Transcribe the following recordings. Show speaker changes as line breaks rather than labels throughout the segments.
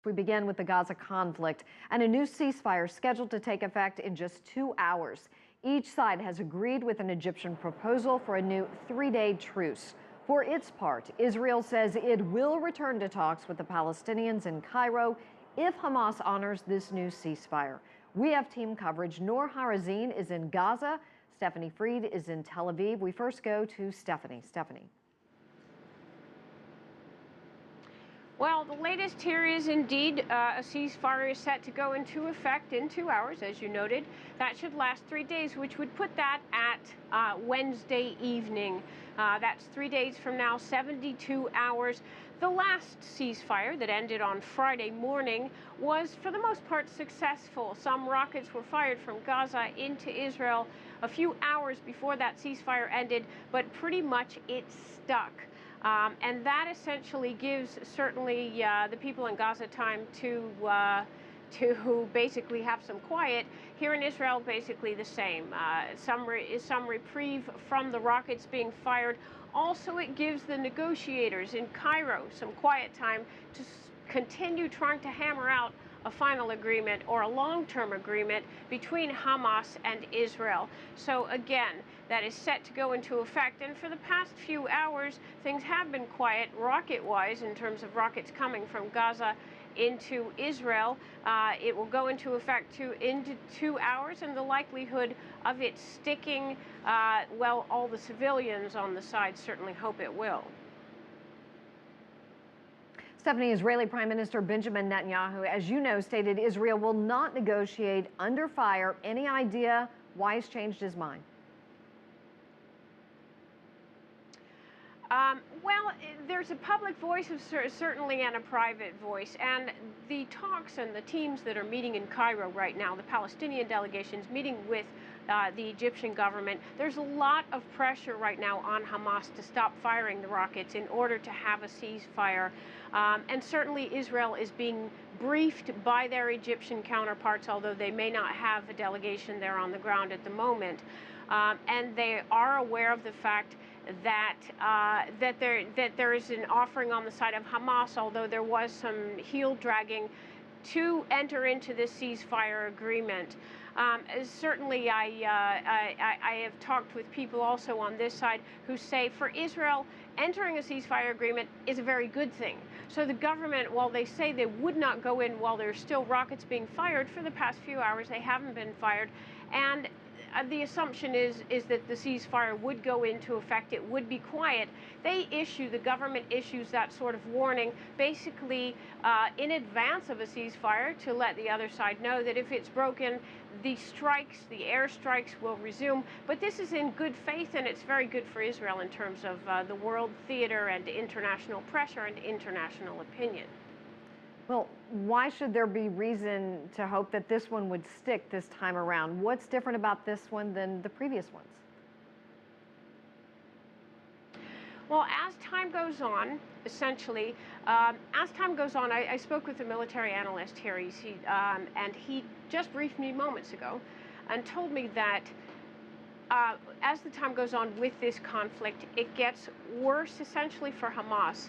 We begin with the Gaza conflict and a new ceasefire scheduled to take effect in just 2 hours. Each side has agreed with an Egyptian proposal for a new 3-day truce. For its part, Israel says it will return to talks with the Palestinians in Cairo if Hamas honors this new ceasefire. We have team coverage. Noor Harazin is in Gaza. Stephanie Freed is in Tel Aviv. We first go to Stephanie. Stephanie.
Well, the latest here is indeed a ceasefire is set to go into effect in 2 hours, as you noted. That should last 3 days, which would put that at Wednesday evening. That's 3 days from now, 72 hours. The last ceasefire that ended on Friday morning was, for the most part, successful. Some rockets were fired from Gaza into Israel a few hours before that ceasefire ended, but pretty much it stuck. And that essentially gives certainly the people in Gaza time to basically have some quiet. Here in Israel, basically the same. Some reprieve from the rockets being fired. Also, it gives the negotiators in Cairo some quiet time to continue trying to hammer out a final agreement or a long-term agreement between Hamas and Israel. So again, that is set to go into effect. And for the past few hours, things have been quiet rocket-wise in terms of rockets coming from Gaza into Israel. It will go into effect into 2 hours, and the likelihood of it sticking, well, all the civilians on the side certainly hope it will.
Stephanie, Israeli Prime Minister Benjamin Netanyahu, as you know, stated Israel will not negotiate under fire. Any idea why he's changed his mind?
Well, there's a public voice of certainly and a private voice, and the talks and the teams that are meeting in Cairo right now, the Palestinian delegations meeting with the Egyptian government, there's a lot of pressure right now on Hamas to stop firing the rockets in order to have a ceasefire. And certainly Israel is being briefed by their Egyptian counterparts, although they may not have a delegation there on the ground at the moment. And they are aware of the fact that there is an offering on the side of Hamas, although there was some heel dragging to enter into this ceasefire agreement. Certainly, I have talked with people also on this side who say for Israel, entering a ceasefire agreement is a very good thing. So the government, while they say they would not go in while there's still rockets being fired, for the past few hours they haven't been fired. And the assumption is that the ceasefire would go into effect. It would be quiet. The government issues that sort of warning basically in advance of a ceasefire to let the other side know that if it's broken, the airstrikes will resume. But this is in good faith, and it's very good for Israel in terms of the world theater and international pressure and international opinion.
Well, why should there be reason to hope that this one would stick this time around? What's different about this one than the previous ones?
Well, as time goes on, essentially, as time goes on, I spoke with a military analyst here, and he just briefed me moments ago and told me that as the time goes on with this conflict, it gets worse essentially for Hamas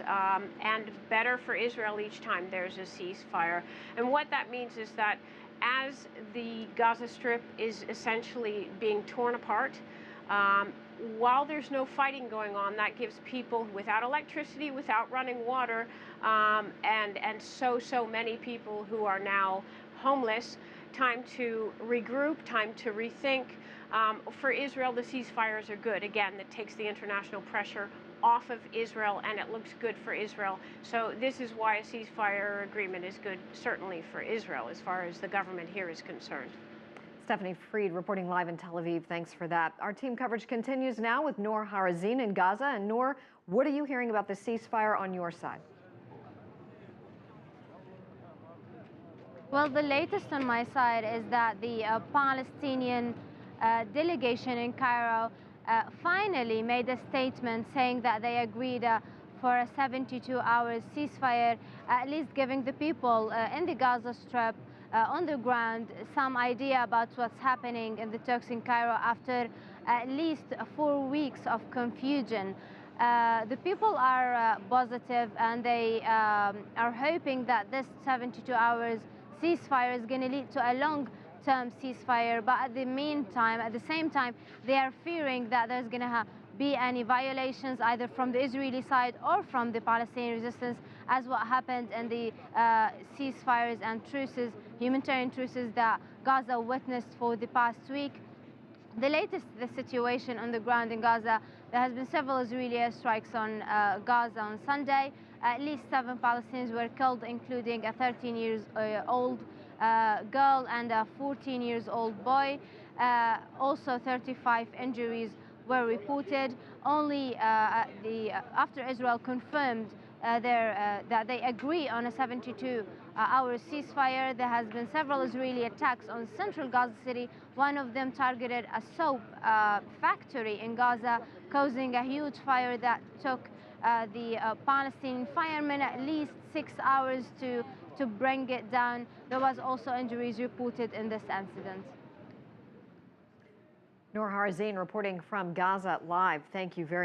and better for Israel each time there's a ceasefire. And what that means is that as the Gaza Strip is essentially being torn apart, while there's no fighting going on, that gives people without electricity, without running water, and so many people who are now homeless, time to regroup, time to rethink. For Israel, the ceasefires are good. Again, that takes the international pressure off of Israel, and it looks good for Israel. So this is why a ceasefire agreement is good, certainly for Israel, as far as the government here is concerned.
Stephanie Freed reporting live in Tel Aviv. Thanks for that. Our team coverage continues now with Noor Harazin in Gaza. And Noor, what are you hearing about the ceasefire on your side?
Well, the latest on my side is that the Palestinian delegation in Cairo finally made a statement saying that they agreed for a 72-hour ceasefire, at least giving the people in the Gaza Strip on the ground some idea about what's happening in the talks in Cairo after at least 4 weeks of confusion. The people are positive, and they are hoping that this 72 hours ceasefire is going to lead to a long-term ceasefire. But at the same time, they are fearing that there's going to be any violations either from the Israeli side or from the Palestinian resistance, as what happened in the ceasefires and truces, humanitarian truces that Gaza witnessed for the past week. The latest, the situation on the ground in Gaza, there has been several Israeli airstrikes on Gaza on Sunday. At least 7 Palestinians were killed, including a 13-year-old girl and a 14-year-old boy. Also, 35 injuries were reported. Only after Israel confirmed that they agree on a 72-hour ceasefire, there has been several Israeli attacks on central Gaza City. One of them targeted a soap factory in Gaza, causing a huge fire that took the Palestinian firemen at least 6 hours to bring it down. There was also injuries reported in this incident.
Noor Harazin reporting from Gaza Live. Thank you very much.